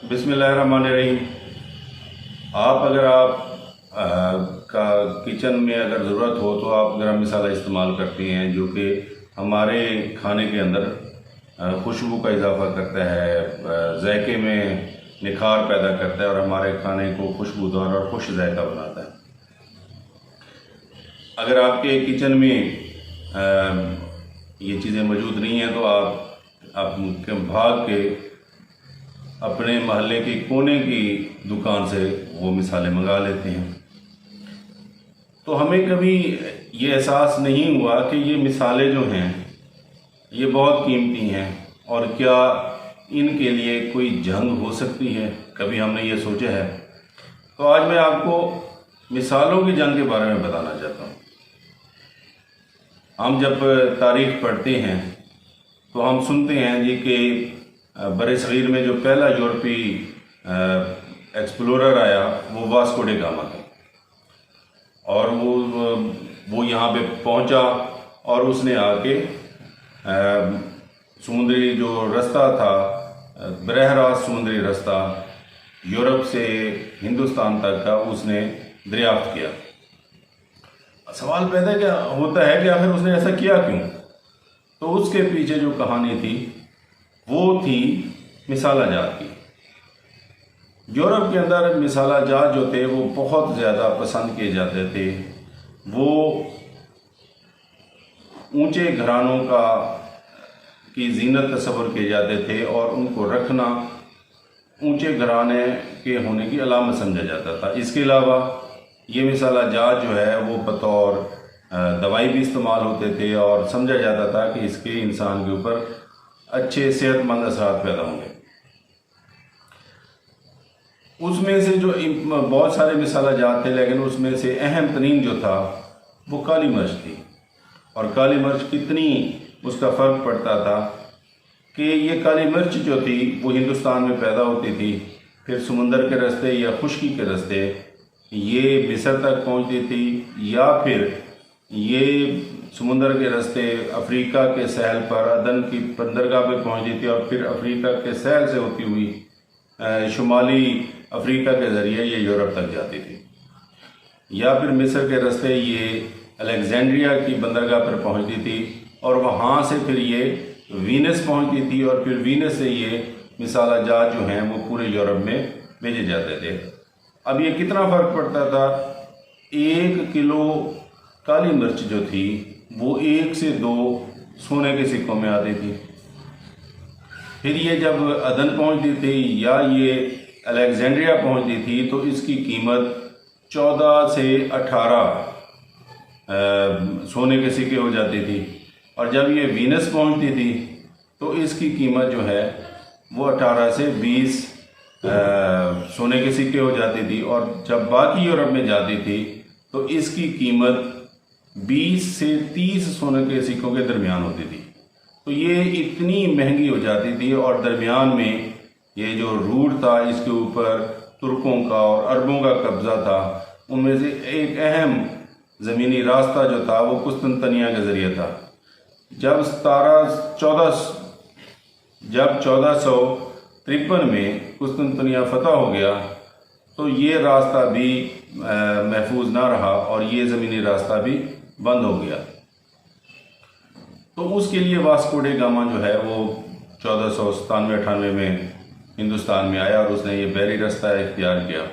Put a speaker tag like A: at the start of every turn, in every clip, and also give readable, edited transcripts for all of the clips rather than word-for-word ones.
A: बिस्मिल्लाहिर्रहमानिर्रहीम। आप का किचन में अगर ज़रूरत हो तो आप गरम मसाला इस्तेमाल करती हैं, जो कि हमारे खाने के अंदर खुशबू का इजाफ़ा करता है, जायके में निखार पैदा करता है और हमारे खाने को खुशबूदार और खुश जायका बनाता है। अगर आपके किचन में ये चीज़ें मौजूद नहीं हैं तो आप भाग के अपने मोहल्ले की कोने की दुकान से वो मिसालें मंगा लेते हैं। तो हमें कभी ये एहसास नहीं हुआ कि ये मिसालें जो हैं ये बहुत कीमती हैं और क्या इनके लिए कोई जंग हो सकती है, कभी हमने ये सोचा है। तो आज मैं आपको मिसालों की जंग के बारे में बताना चाहता हूँ। हम जब तारीख़ पढ़ते हैं तो हम सुनते हैं जी कि बरसग़ीर में जो पहला यूरोपी एक्सप्लोरर आया वो वास्को डे गामा था, और वो यहाँ पे पहुँचा और उसने आके समुद्री जो रास्ता था, बरह रास्त समुद्री रास्ता यूरोप से हिंदुस्तान तक का उसने दरियाफ्त किया। सवाल पैदा क्या होता है कि आखिर उसने ऐसा किया क्यों? तो उसके पीछे जो कहानी थी वो थी मिसाला जात की। यूरोप के अंदर मिसाला जात जो थे वो बहुत ज़्यादा पसंद किए जाते थे। वो ऊंचे घरानों की जीनत तस्वर किए जाते थे और उनको रखना ऊंचे घराने के होने की अलामत समझा जाता था। इसके अलावा ये मिसाला जात जो है वो बतौर दवाई भी इस्तेमाल होते थे और समझा जाता था कि इसके इंसान के ऊपर अच्छे सेहतमंद असरात पैदा होंगे। उसमें से जो बहुत सारे मिसाला जात थे, लेकिन उसमें से अहम तरीन जो था वो काली मिर्च थी। और काली मिर्च कितनी उसका फ़र्क पड़ता था कि ये काली मिर्च जो थी वो हिंदुस्तान में पैदा होती थी, फिर समुंदर के रास्ते या खुश्की के रास्ते ये मिस्र तक पहुंचती थी, या फिर ये समुंदर के रास्ते अफ्रीका के सहल पर अदन की बंदरगाह पे पहुंचती थी और फिर अफ्रीका के सहल से होती हुई शुमाली अफ्रीका के ज़रिए ये यूरोप तक जाती थी, या फिर मिस्र के रास्ते ये अलेक्जेंड्रिया की बंदरगाह पर पहुंचती थी और वहाँ से फिर ये वीनस पहुंचती थी और फिर वीनस से ये मिसाला जात जो हैं वो पूरे यूरोप में भेजे जाते थे। अब ये कितना फ़र्क पड़ता था? 1 किलो काली मिर्च जो थी वो 1 से 2 सोने के सिक्कों में आती थी। फिर ये जब अदन पहुंचती थी या ये अलेक्जेंड्रिया पहुंचती थी तो इसकी कीमत 14 से 18 सोने के सिक्के हो जाती थी, और जब ये वीनस पहुंचती थी तो इसकी कीमत जो है वो 18 से 20 सोने के सिक्के हो जाती थी, और जब बाकी यूरोप में जाती थी तो इसकी कीमत 20 से 30 सोने के सिक्कों के दरमियान होती थी। तो ये इतनी महंगी हो जाती थी, और दरमियान में ये जो रूट था इसके ऊपर तुर्कों का और अरबों का कब्ज़ा था। उनमें से एक अहम ज़मीनी रास्ता जो था वो कुस्तुनतनिया के ज़रिए था। जब 1453 में कुस्तुनतनिया फतह हो गया तो ये रास्ता भी महफूज ना रहा और ये ज़मीनी रास्ता भी बंद हो गया। तो उसके लिए वास्को डे गामा जो है वो 1497-98 में हिंदुस्तान में आया और उसने ये बहरी रास्ता इख्तियार किया।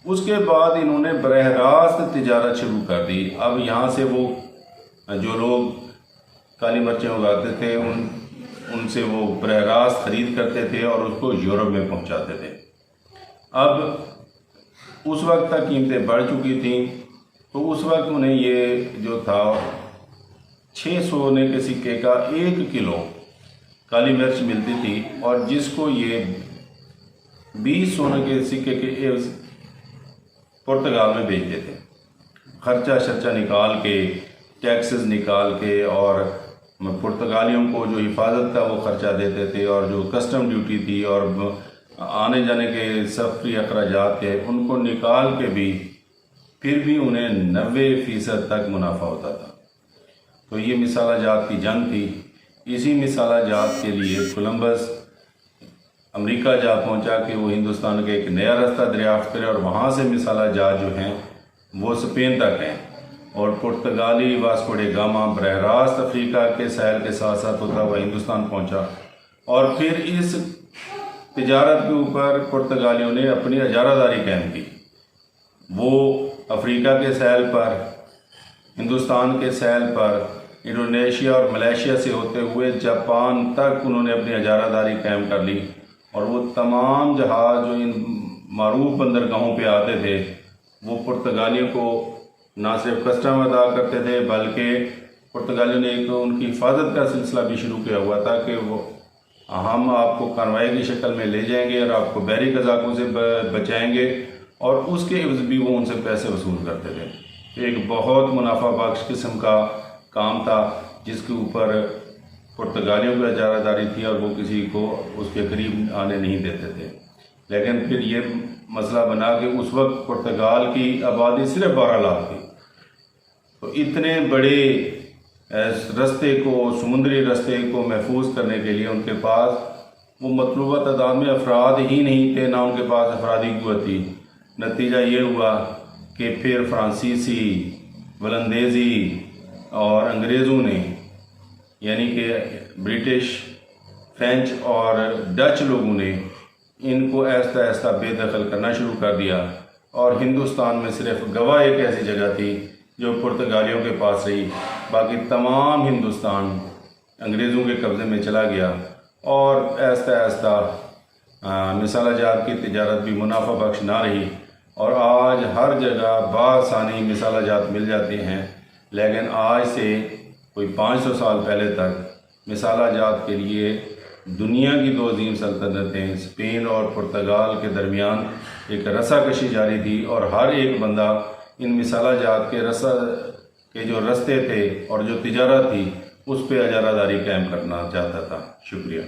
A: उसके बाद इन्होंने बरह रास्त तिजारत शुरू कर दी। अब यहाँ से वो जो लोग काली मिर्चें उगाते थे उनसे वो बरह रास्त ख़रीद करते थे और उसको यूरोप में पहुँचाते थे। अब उस वक्त तक कीमतें बढ़ चुकी थी, तो उस वक्त उन्हें ये जो था 6 सोने के सिक्के का 1 किलो काली मिर्च मिलती थी, और जिसको ये 20 सोने के सिक्के के एवज पुर्तगाल में भेजते थे। खर्चा शर्चा निकाल के, टैक्सेस निकाल के, और पुर्तगालियों को जो हिफाजत का वो खर्चा देते थे और जो कस्टम ड्यूटी थी और आने जाने के सफरी अखराजात थे उनको निकाल के भी फिर भी उन्हें 90% तक मुनाफा होता था। तो ये मिसाला जात की जंग थी। इसी मिसाला जात के लिए कोलंबस अमेरिका जा पहुंचा कि वो हिंदुस्तान के एक नया रास्ता दरियाफ्त करे और वहाँ से मिसाला जहाज जो हैं वो स्पेन तक हैं। और पुर्तगाली वास्को डे गामा बरह रास्त अफ्रीका के सैर के साथ साथ होता हुआ हिंदुस्तान पहुंचा। और फिर इस तिजारत के ऊपर पुर्तगालियों ने अपनी इजारादारी कायम की। वो अफ्रीका के सैल पर, हिंदुस्तान के सैल पर, इंडोनेशिया और मलेशिया से होते हुए जापान तक उन्होंने अपनी इजारादारी कायम कर ली। और वो तमाम जहाज़ जो इन मारूफ बंदरगाहों पे आते थे वो पुर्तगालियों को ना सिर्फ कस्टम अदा करते थे बल्कि पुर्तगालियों ने एक उनकी हिफाजत का सिलसिला भी शुरू किया हुआ था कि वो हम आपको कार्रवाई की शक्ल में ले जाएंगे और आपको बहरी कज़ाकों से बचाएंगे और उसके एवज़ भी वो उनसे पैसे वसूल करते थे। एक बहुत मुनाफा बख्श किस्म का काम था जिसके ऊपर पुर्तगालियों की इजारादारी थी और वो किसी को उसके करीब आने नहीं देते थे। लेकिन फिर ये मसला बना कि उस वक्त पुर्तगाल की आबादी सिर्फ 12 लाख थी। तो इतने बड़े रास्ते को, समुद्री रास्ते को महफूज करने के लिए उनके पास वो मतलूबा तादाद में अफराद ही नहीं थे, ना उनके पास अफरादी कुव्वत थी। नतीजा ये हुआ कि फिर फ्रांसीसी, वलंदेज़ी और अंग्रेज़ों ने, यानी कि ब्रिटिश, फ्रेंच और डच लोगों ने इनको ऐसा ऐसा बेदखल करना शुरू कर दिया। और हिंदुस्तान में सिर्फ गवा एक ऐसी जगह थी जो पुर्तगालियों के पास रही, बाकी तमाम हिंदुस्तान अंग्रेज़ों के कब्ज़े में चला गया। और ऐसा ऐसा मिसाला जहाज की तिजारत भी मुनाफा बख्श ना रही और आज हर जगह बासानी मिसाला जहाज मिल जाते हैं। लेकिन आज से कोई 500 साल पहले तक मिसाला जहाज के लिए दुनिया की दो अजीम सल्तनतें स्पेन और पुर्तगाल के दरमियान एक रस्साकशी जारी थी और हर एक बंदा इन मिसाला जहाज के जो रास्ते थे और जो तिजारत थी उस पर इजारादारी कायम करना चाहता था। शुक्रिया।